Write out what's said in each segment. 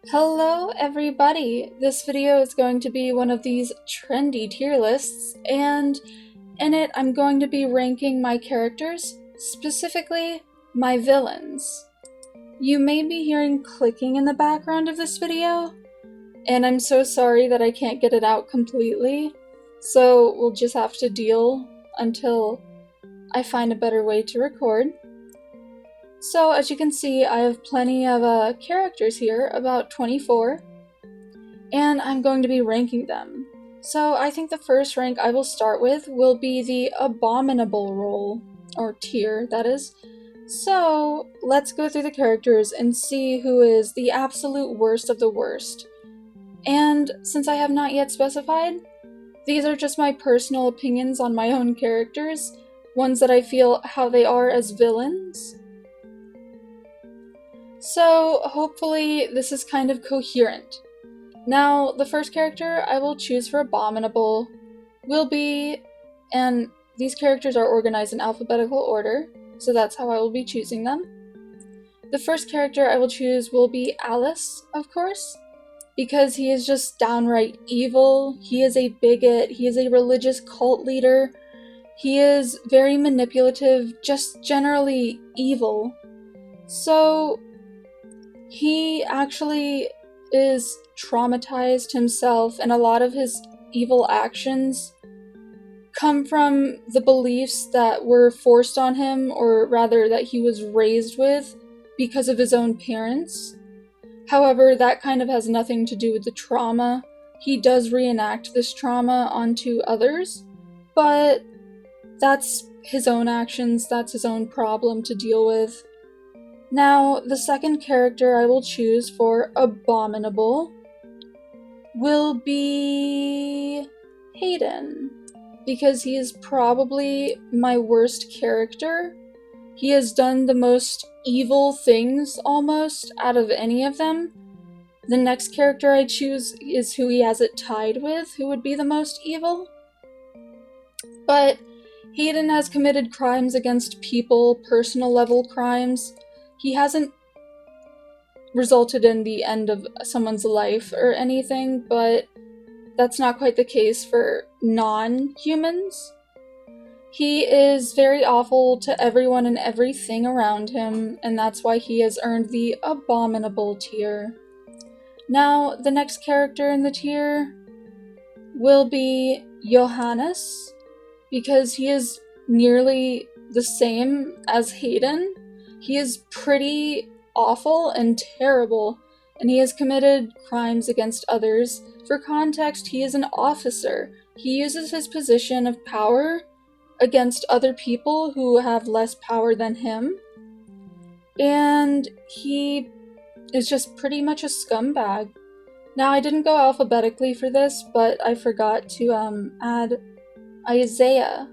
Hello everybody! This video is going to be one of these trendy tier lists, and in it I'm going to be ranking my characters, specifically my villains. You may be hearing clicking in the background of this video, and I'm so sorry that I can't get it out completely, so we'll just have to deal until I find a better way to record. So as you can see, I have plenty of characters here, about 24, and I'm going to be ranking them. So I think the first rank I will start with will be the abominable role, or tier, that is. So let's go through the characters and see who is the absolute worst of the worst. And since I have not yet specified, these are just my personal opinions on my own characters, ones that I feel how they are as villains. So hopefully this is kind of coherent. Now, the first character I will choose for Abominable will be, and these characters are organized in alphabetical order, so that's how I will be choosing them. The first character I will choose will be Alice, of course, because he is just downright evil. He is a bigot, he is a religious cult leader, he is very manipulative, just generally evil. So he actually is traumatized himself, and a lot of his evil actions come from the beliefs that were forced on him, or rather that he was raised with because of his own parents. However, that kind of has nothing to do with the trauma. He does reenact this trauma onto others, but that's his own actions, that's his own problem to deal with. Now, the second character I will choose for Abominable will be Hayden, because he is probably my worst character. He has done the most evil things, almost, out of any of them. The next character I choose is who he has it tied with, who would be the most evil. But Hayden has committed crimes against people, personal level crimes. He hasn't resulted in the end of someone's life or anything, but that's not quite the case for non-humans. He is very awful to everyone and everything around him, and that's why he has earned the Abominable tier. Now, the next character in the tier will be Johannes, because he is nearly the same as Hayden. He is pretty awful and terrible, and he has committed crimes against others. For context, he is an officer. He uses his position of power against other people who have less power than him, and he is just pretty much a scumbag. Now, I didn't go alphabetically for this, but I forgot to add Isaiah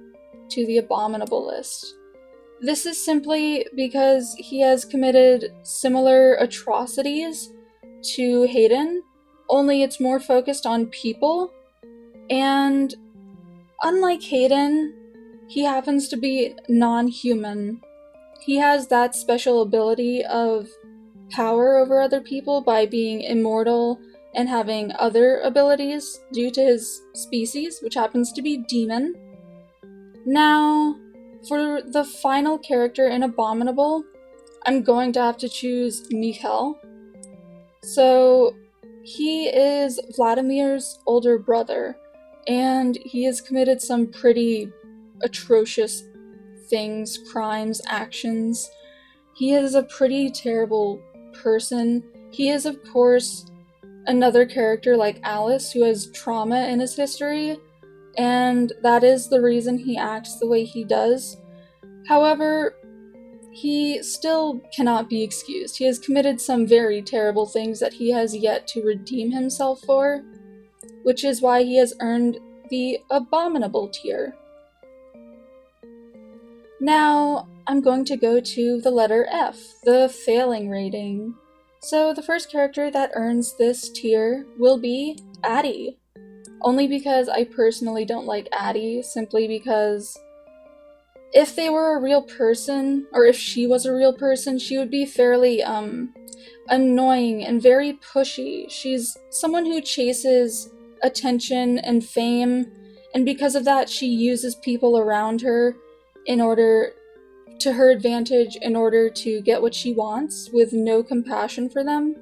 to the Abominable list. This is simply because he has committed similar atrocities to Hayden, only it's more focused on people, and unlike Hayden, he happens to be non-human. He has that special ability of power over other people by being immortal and having other abilities due to his species, which happens to be demon. Now, for the final character in Abominable, I'm going to have to choose Mikhail. So, he is Vladimir's older brother, and he has committed some pretty atrocious things, crimes, actions. He is a pretty terrible person. He is, of course, another character like Alice who has trauma in his history, and that is the reason he acts the way he does. However, he still cannot be excused. He has committed some very terrible things that he has yet to redeem himself for, which is why he has earned the Abominable tier. Now, I'm going to go to the letter F, the failing rating. So the first character that earns this tier will be Addie. Only because I personally don't like Addie, simply because if they were a real person, or if she was a real person, she would be fairly annoying and very pushy. She's someone who chases attention and fame, and because of that, she uses people around her in order to her advantage in order to get what she wants, with no compassion for them.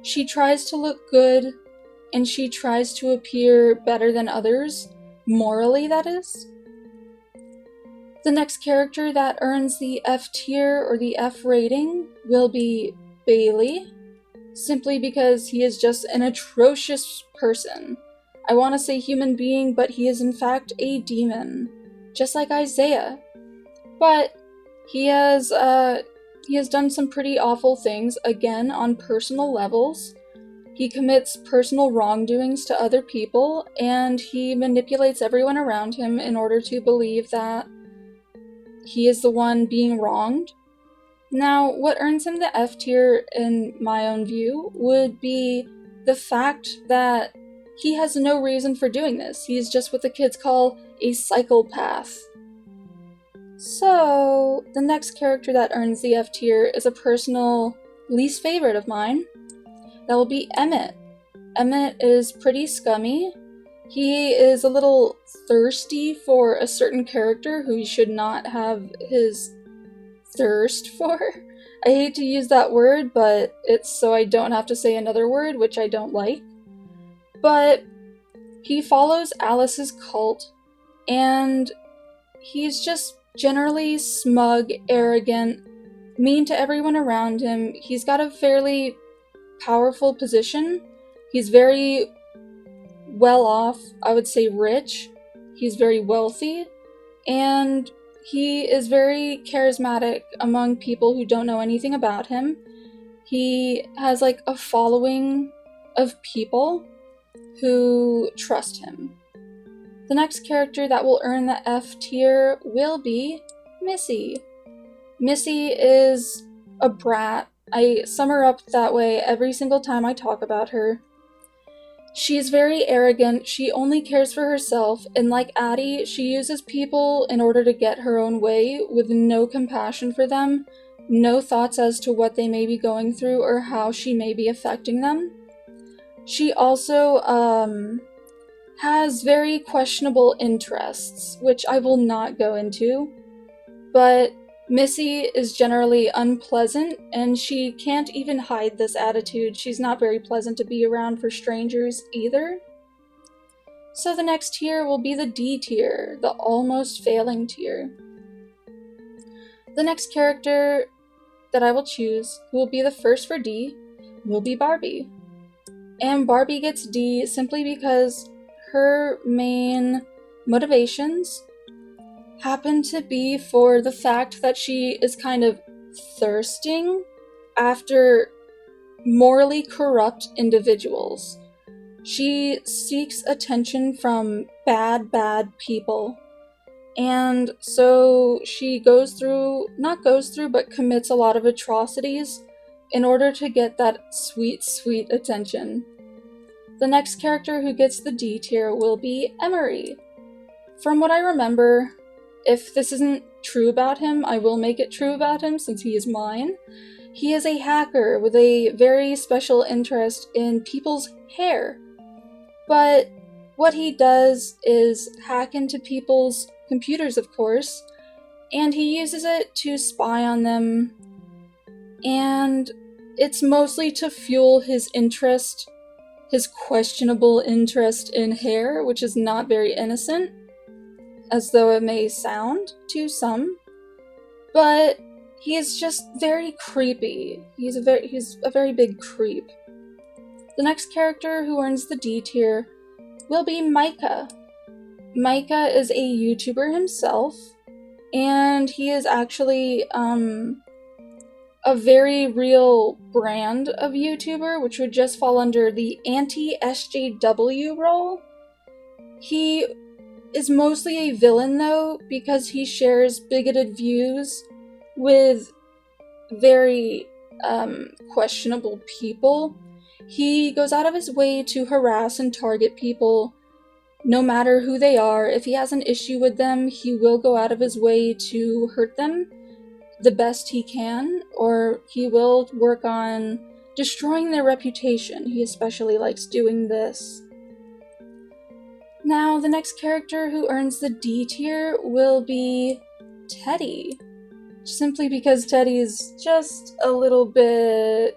She tries to look good, and she tries to appear better than others, morally, that is. The next character that earns the F tier or the F rating will be Bailey, simply because he is just an atrocious person. I want to say human being, but he is in fact a demon, just like Isaiah. But he has done some pretty awful things, again, on personal levels. He commits personal wrongdoings to other people, and he manipulates everyone around him in order to believe that he is the one being wronged. Now, what earns him the F tier, in my own view, would be the fact that he has no reason for doing this. He's just what the kids call a psychopath. So, the next character that earns the F tier is a personal least favorite of mine. That will be Emmett. Emmett is pretty scummy. He is a little thirsty for a certain character who he should not have his thirst for. I hate to use that word, but it's so I don't have to say another word, which I don't like. But he follows Alice's cult, and he's just generally smug, arrogant, mean to everyone around him. He's got a fairly powerful position. He's very well off, I would say rich. He's very wealthy, and he is very charismatic among people who don't know anything about him. He has like a following of people who trust him. The next character that will earn the F tier will be Missy. Missy is a brat. I sum her up that way every single time I talk about her. She's very arrogant, she only cares for herself, and like Addie, she uses people in order to get her own way, with no compassion for them, no thoughts as to what they may be going through or how she may be affecting them. She also has very questionable interests, which I will not go into, but Missy is generally unpleasant, and she can't even hide this attitude. She's not very pleasant to be around for strangers either. So the next tier will be the D tier, the almost failing tier. The next character that I will choose, who will be the first for D, will be Barbie. And Barbie gets D simply because her main motivations happen to be for the fact that she is kind of thirsting after morally corrupt individuals. She seeks attention from bad people. And so she but commits a lot of atrocities in order to get that sweet, sweet attention. The next character who gets the D tier will be Emery. From what I remember, if this isn't true about him, I will make it true about him since he is mine. He is a hacker with a very special interest in people's hair. But what he does is hack into people's computers, of course, and he uses it to spy on them. And it's mostly to fuel his questionable interest in hair, which is not very innocent, as though it may sound to some, but he is just very creepy. He's a very big creep. The next character who earns the D tier will be Micah. Micah is a YouTuber himself, and he is actually a very real brand of YouTuber, which would just fall under the anti-SJW role. He is mostly a villain, though, because he shares bigoted views with very questionable people. He goes out of his way to harass and target people no matter who they are, if he has an issue with them, he will go out of his way to hurt them the best he can, or he will work on destroying their reputation. He especially likes doing this. Now, the next character who earns the D tier will be Teddy. Simply because Teddy is just a little bit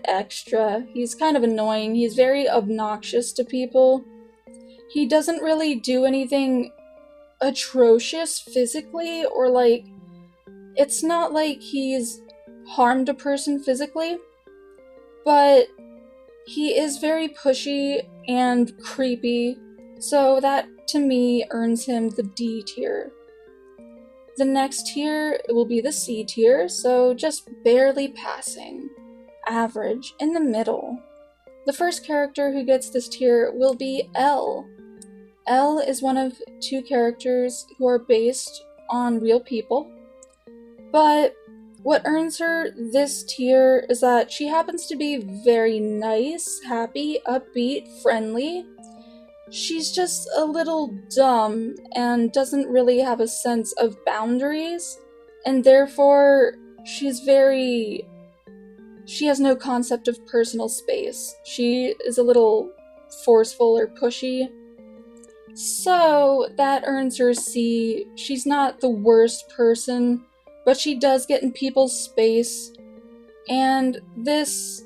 extra. He's kind of annoying. He's very obnoxious to people. He doesn't really do anything atrocious physically, or like, it's not like he's harmed a person physically, but he is very pushy and creepy, so that to me earns him the D tier. The next tier will be the C tier, so just barely passing. Average, in the middle. The first character who gets this tier will be Elle. Elle is one of two characters who are based on real people, but what earns her this tier is that she happens to be very nice, happy, upbeat, friendly. She's just a little dumb and doesn't really have a sense of boundaries, and therefore she has no concept of personal space. She is a little forceful or pushy. So that earns her C. She's not the worst person, but she does get in people's space, and this,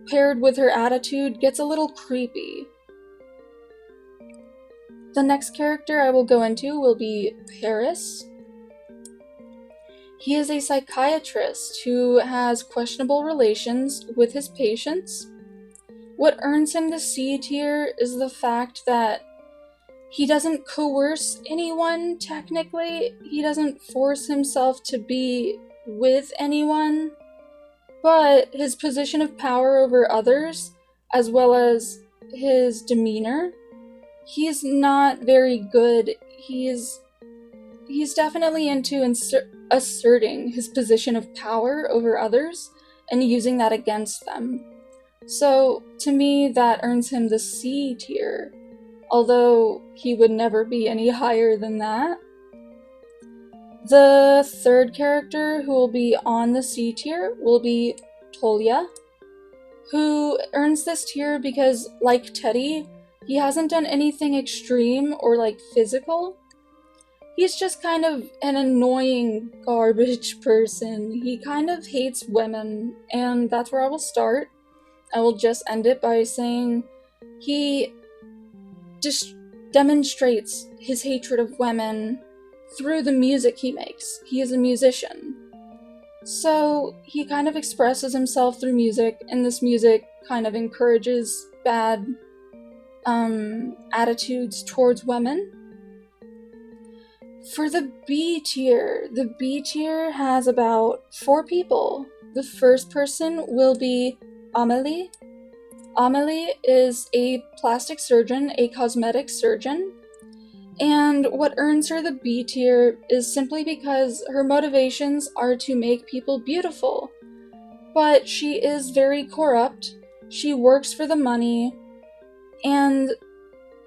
paired with her attitude, gets a little creepy. The next character I will go into will be Paris. He is a psychiatrist who has questionable relations with his patients. What earns him the C tier is the fact that he doesn't coerce anyone, technically. He doesn't force himself to be with anyone, but his position of power over others, as well as his demeanor, he's not very good. He's definitely into asserting his position of power over others and using that against them. So, to me, that earns him the C tier, although he would never be any higher than that. The third character who will be on the C tier will be Tolia, who earns this tier because, like Teddy, he hasn't done anything extreme or like physical. He's just kind of an annoying garbage person. He kind of hates women, and that's where I will start. I will just end it by saying he just demonstrates his hatred of women through the music he makes. He is a musician. So he kind of expresses himself through music, and this music kind of encourages bad attitudes towards women. For the B tier has about 4 people. The first person will be Amelie. Amelie is a plastic surgeon, a cosmetic surgeon, and what earns her the B tier is simply because her motivations are to make people beautiful. But she is very corrupt, she works for the money, and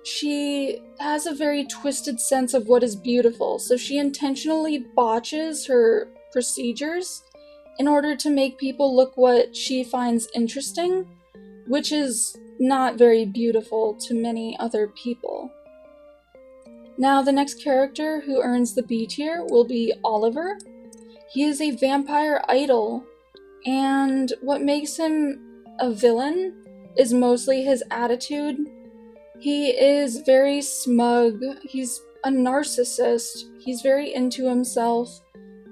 she has a very twisted sense of what is beautiful, so she intentionally botches her procedures in order to make people look what she finds interesting, which is not very beautiful to many other people. Now, the next character who earns the B tier will be Oliver. He is a vampire idol, and what makes him a villain is mostly his attitude. He is very smug, he's a narcissist, he's very into himself,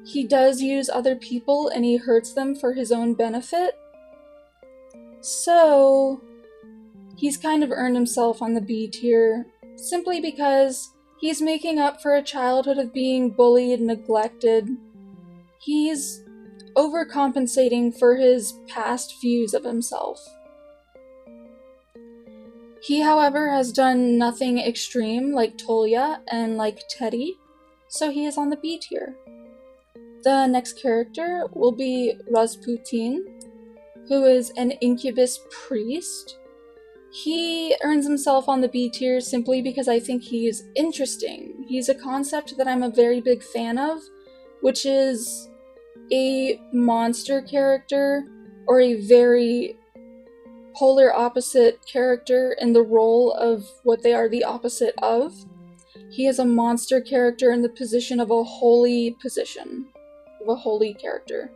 he does use other people and he hurts them for his own benefit. So, he's kind of earned himself on the B tier, simply because he's making up for a childhood of being bullied and neglected. He's overcompensating for his past views of himself. He, however, has done nothing extreme like Tolia and like Teddy, so he is on the B tier. The next character will be Rasputin, who is an incubus priest. He earns himself on the B tier simply because I think he's interesting. He's a concept that I'm a very big fan of, which is a monster character or a very polar opposite character in the role of what they are the opposite of. He is a monster character in the position of a holy position, of a holy character.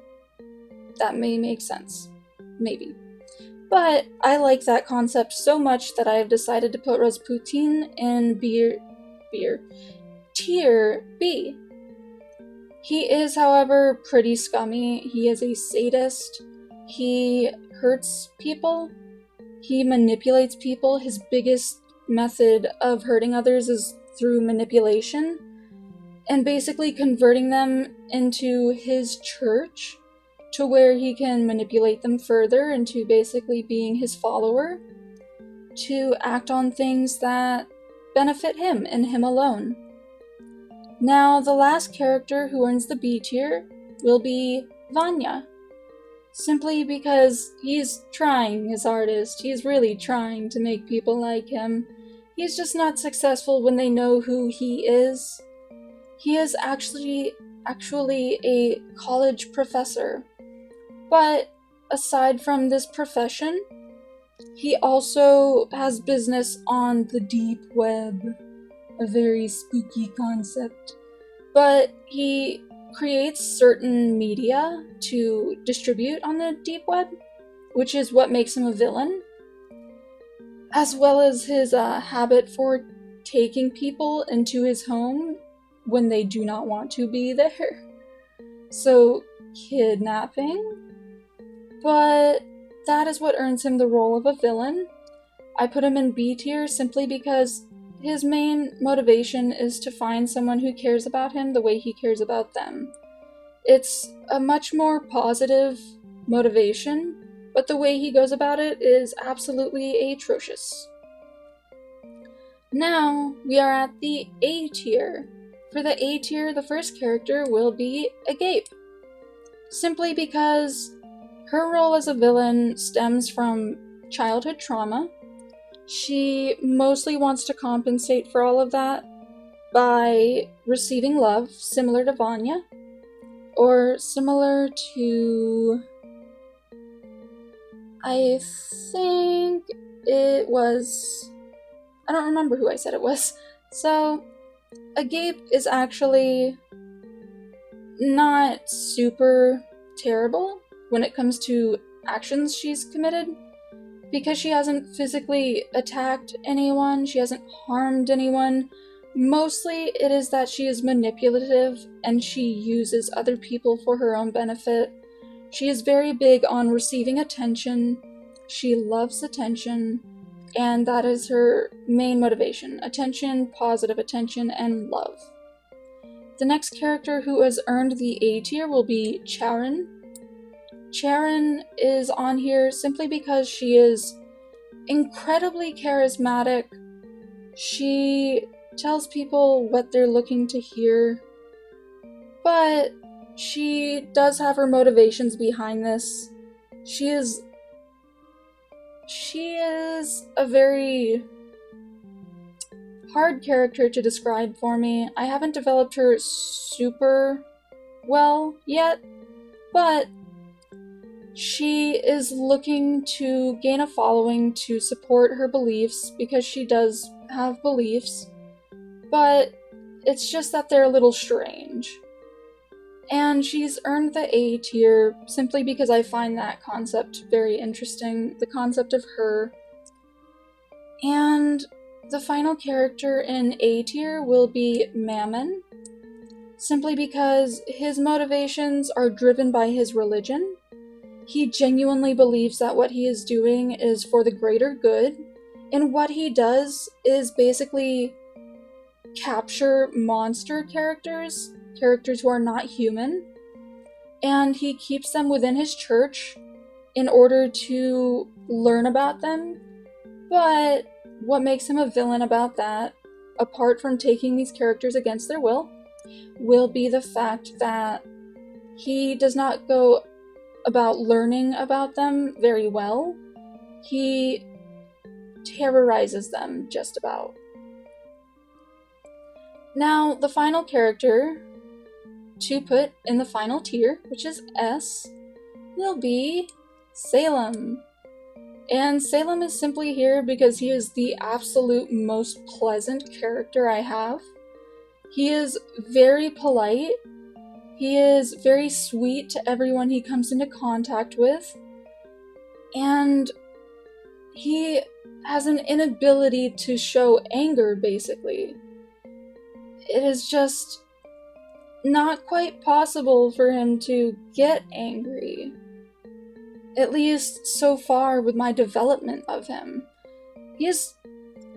That may make sense. Maybe. But I like that concept so much that I have decided to put Rasputin in tier B. He is, however, pretty scummy. He is a sadist. He hurts people. He manipulates people. His biggest method of hurting others is through manipulation and basically converting them into his church to where he can manipulate them further into basically being his follower to act on things that benefit him and him alone. Now, the last character who earns the B tier will be Vanya. Simply because he's trying his hardest. He's really trying to make people like him. He's just not successful when they know who he is. He is actually a college professor. But aside from this profession, he also has business on the deep web. A very spooky concept. But he creates certain media to distribute on the deep web, which is what makes him a villain, as well as his habit for taking people into his home when they do not want to be there. So, kidnapping. But that is what earns him the role of a villain. I put him in B tier simply because his main motivation is to find someone who cares about him the way he cares about them. It's a much more positive motivation, but the way he goes about it is absolutely atrocious. Now, we are at the A tier. For the A tier, the first character will be Agape. Simply because her role as a villain stems from childhood trauma. She mostly wants to compensate for all of that by receiving love, similar to Vanya, or similar to... I think it was... I don't remember who I said it was. So, Agape is actually not super terrible when it comes to actions she's committed, because she hasn't physically attacked anyone, she hasn't harmed anyone. Mostly it is that she is manipulative and she uses other people for her own benefit. She is very big on receiving attention, she loves attention, and that is her main motivation. Attention, positive attention, and love. The next character who has earned the A tier will be Charon. Charon is on here simply because she is incredibly charismatic. She tells people what they're looking to hear, but she does have her motivations behind this. She is a very hard character to describe for me. I haven't developed her super well yet, but she is looking to gain a following to support her beliefs because she does have beliefs, but it's just that they're a little strange. And she's earned the A tier simply because I find that concept very interesting, the concept of her. And the final character in A tier will be Mammon, simply because his motivations are driven by his religion. He genuinely believes that what he is doing is for the greater good, and what he does is basically capture monster characters who are not human, and he keeps them within his church in order to learn about them. But what makes him a villain about that, apart from taking these characters against their will be the fact that he does not go about learning about them very well. He terrorizes them just about. Now, the final character to put in the final tier, which is S, will be Salem. And Salem is simply here because he is the absolute most pleasant character I have. He is very polite. He is very sweet to everyone he comes into contact with. And he has an inability to show anger, basically. It is just not quite possible for him to get angry. At least so far with my development of him.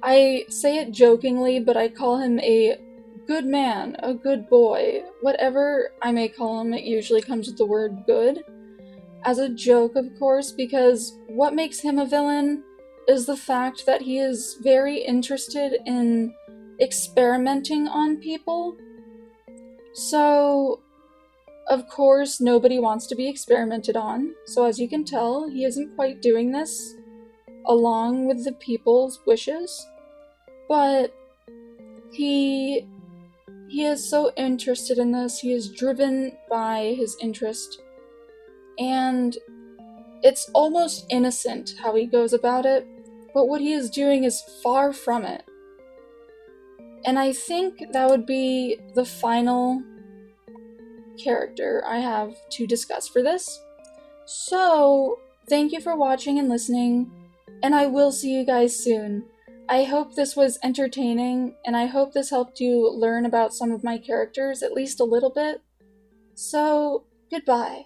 I say it jokingly, but I call him a good man, a good boy. Whatever I may call him, it usually comes with the word good. As a joke, of course, because what makes him a villain is the fact that he is very interested in experimenting on people. So, of course, nobody wants to be experimented on. So as you can tell, he isn't quite doing this along with the people's wishes. But he is so interested in this. He is driven by his interest. And it's almost innocent how he goes about it, but what he is doing is far from it. And I think that would be the final character I have to discuss for this. So, thank you for watching and listening, and I will see you guys soon. I hope this was entertaining, and I hope this helped you learn about some of my characters, at least a little bit. So, goodbye.